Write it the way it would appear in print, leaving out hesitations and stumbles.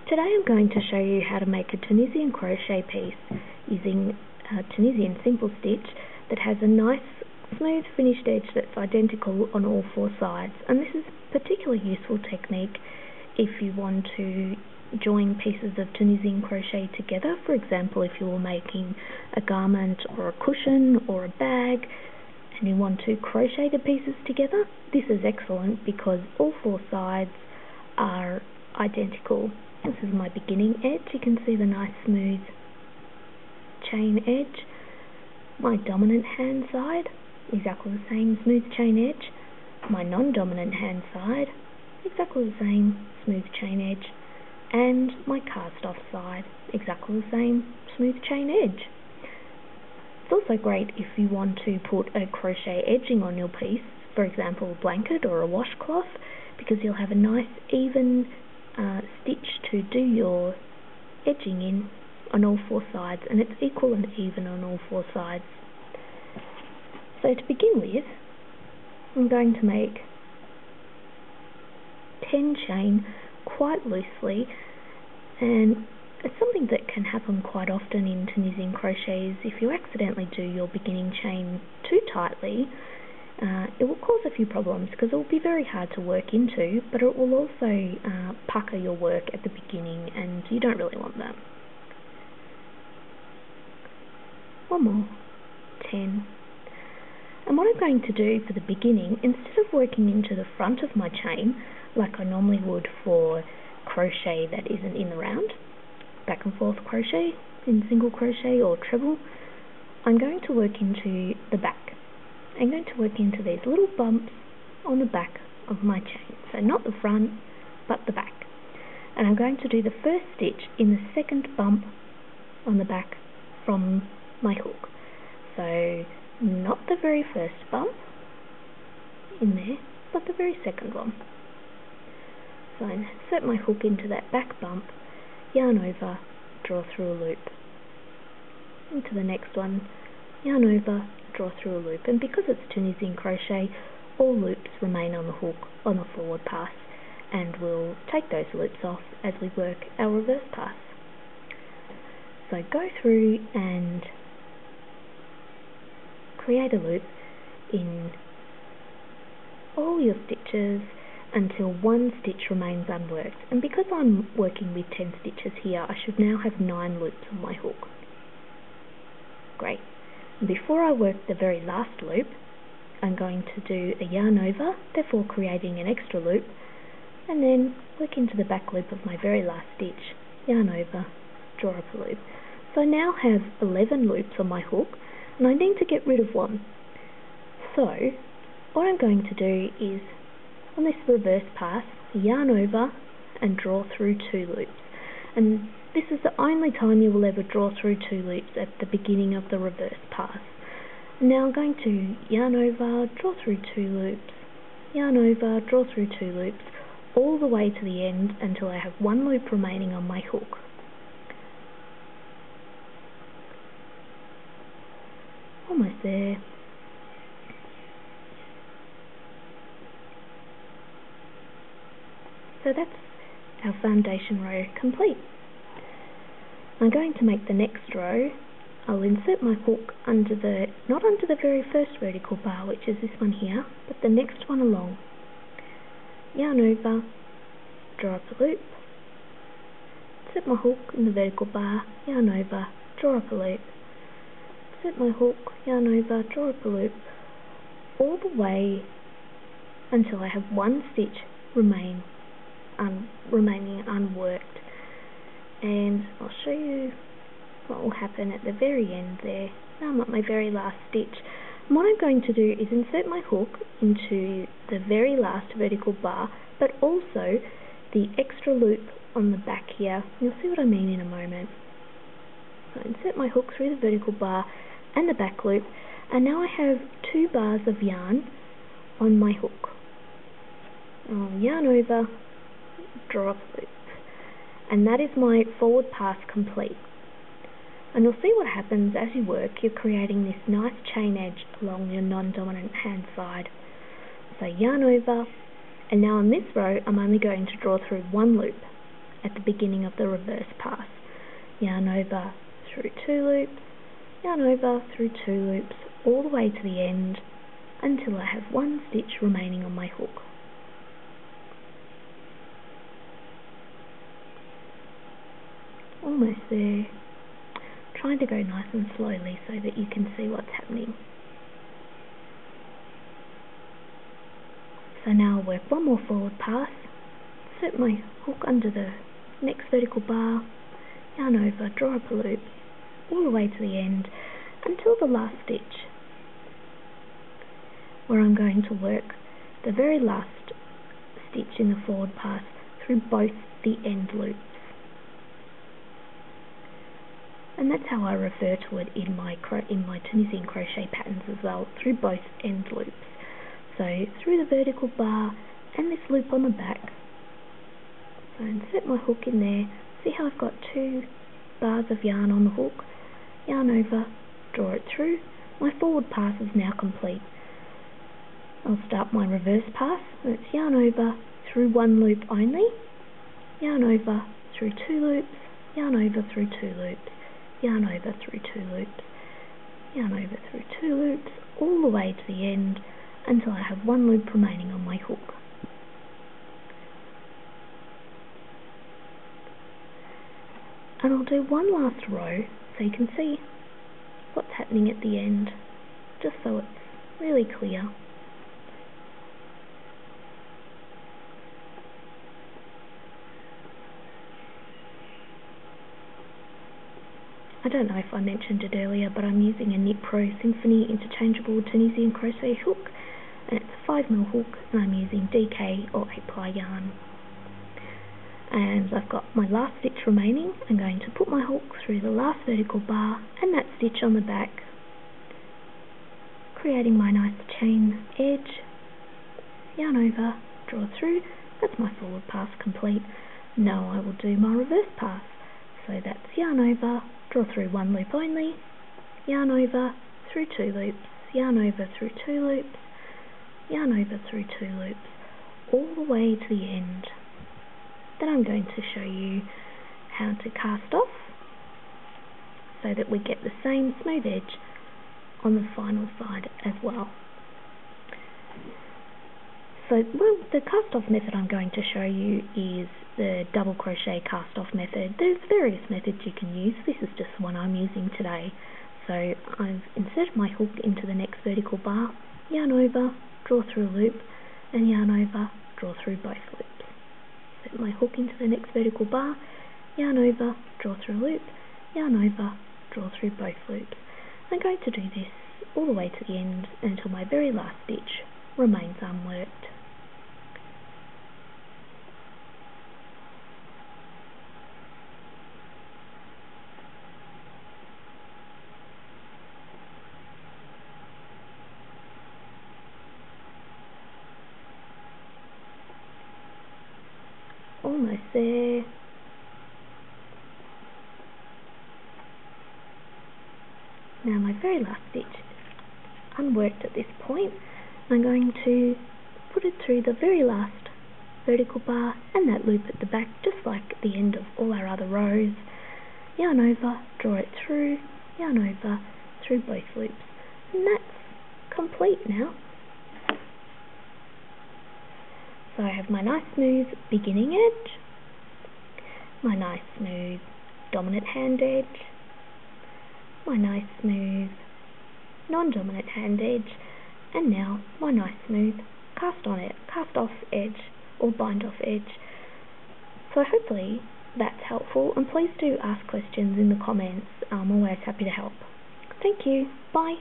Today I'm going to show you how to make a Tunisian crochet piece using a Tunisian simple stitch that has a nice smooth finished edge that's identical on all four sides, and this is a particularly useful technique if you want to join pieces of Tunisian crochet together. For example, if you were making a garment or a cushion or a bag and you want to crochet the pieces together, this is excellent because all four sides are identical. This is my beginning edge. You can see the nice smooth chain edge. My dominant hand side, exactly the same smooth chain edge. My non-dominant hand side, exactly the same smooth chain edge. And my cast off side, exactly the same smooth chain edge. It's also great if you want to put a crochet edging on your piece, for example a blanket or a washcloth, because you'll have a nice even stitch to do your edging in on all four sides, and it's equal and even on all four sides. So to begin with, I'm going to make 10 chain quite loosely, and it's something that can happen quite often in Tunisian crochet is if you accidentally do your beginning chain too tightly, it will cause a few problems because it will be very hard to work into, but it will also pucker your work at the beginning, and you don't really want that. One more, 10. And what I'm going to do for the beginning, instead of working into the front of my chain like I normally would for crochet that isn't in the round, back and forth crochet in single crochet or treble, I'm going to work into the back. I'm going to work into these little bumps on the back of my chain. So not the front, but the back. And I'm going to do the first stitch in the second bump on the back from my hook. So not the very first bump in there, but the very second one. So I insert my hook into that back bump, yarn over, draw through a loop. Into the next one, yarn over, draw through a loop, and because it's Tunisian crochet, all loops remain on the hook on the forward pass, and we'll take those loops off as we work our reverse pass. So go through and create a loop in all your stitches until one stitch remains unworked, and because I'm working with 10 stitches here, I should now have 9 loops on my hook. Great. Before I work the very last loop, I'm going to do a yarn over, therefore creating an extra loop, and then work into the back loop of my very last stitch, yarn over, draw up a loop. So I now have 11 loops on my hook, and I need to get rid of one. So what I'm going to do is, on this reverse pass, yarn over and draw through 2 loops. And this is the only time you will ever draw through 2 loops, at the beginning of the reverse pass. Now I'm going to yarn over, draw through 2 loops, yarn over, draw through 2 loops, all the way to the end until I have 1 loop remaining on my hook. Almost there. So that's our foundation row complete. I'm going to make the next row. I'll insert my hook under the, not under the very first vertical bar, which is this one here, but the next one along. Yarn over, draw up a loop, insert my hook in the vertical bar, yarn over, draw up a loop, insert my hook, yarn over, draw up a loop, all the way until I have 1 stitch remaining unworked. And I'll show you what will happen at the very end there. Now I'm at my very last stitch. And what I'm going to do is insert my hook into the very last vertical bar, but also the extra loop on the back here. You'll see what I mean in a moment. So insert my hook through the vertical bar and the back loop, and now I have 2 bars of yarn on my hook. I'll yarn over, draw up a loop. And that is my forward pass complete. And you'll see what happens as you work. You're creating this nice chain edge along your non-dominant hand side. So yarn over, and now on this row I'm only going to draw through 1 loop. at the beginning of the reverse pass. Yarn over through 2 loops, yarn over through 2 loops, all the way to the end until I have 1 stitch remaining on my hook. Almost there. Trying to go nice and slowly so that you can see what's happening. So now I'll work one more forward pass, insert my hook under the next vertical bar, yarn over, draw up a loop, all the way to the end until the last stitch, where I'm going to work the very last stitch in the forward pass through both the end loops. And that's how I refer to it in my Tunisian crochet patterns as well, through both end loops. So through the vertical bar and this loop on the back. So insert my hook in there. See how I've got 2 bars of yarn on the hook? Yarn over, draw it through. My forward pass is now complete. I'll start my reverse pass. That's yarn over through 1 loop only, yarn over through 2 loops, yarn over through 2 loops, yarn over through 2 loops, yarn over through 2 loops, all the way to the end until I have 1 loop remaining on my hook. And I'll do one last row so you can see what's happening at the end, just so it's really clear. I don't know if I mentioned it earlier, but I'm using a Knit Pro Symphony interchangeable Tunisian crochet hook, and it's a 5mm hook, and I'm using DK or 8-ply yarn. And I've got my last stitch remaining. I'm going to put my hook through the last vertical bar and that stitch on the back, creating my nice chain edge, yarn over, draw through. That's my forward pass complete. Now I will do my reverse pass. So that's yarn over, draw through 1 loop only, yarn over through 2 loops, yarn over through 2 loops, yarn over through 2 loops, all the way to the end. Then I'm going to show you how to cast off so that we get the same smooth edge on the final side as well. So the cast off method I'm going to show you is the double crochet cast off method. There's various methods you can use. This is just the one I'm using today. So I've inserted my hook into the next vertical bar, yarn over, draw through a loop, and yarn over, draw through both loops. Set my hook into the next vertical bar, yarn over, draw through a loop, yarn over, draw through both loops. I'm going to do this all the way to the end until my very last stitch remains unworked. Almost there. Now my very last stitch is unworked at this point. I'm going to put it through the very last vertical bar and that loop at the back, just like at the end of all our other rows. Yarn over, draw it through, yarn over, through both loops. And that's complete now. So I have my nice smooth beginning edge, my nice smooth dominant hand edge, my nice smooth non-dominant hand edge, and now my nice smooth cast off edge or bind off edge. So hopefully that's helpful, and please do ask questions in the comments. I'm always happy to help. Thank you. Bye.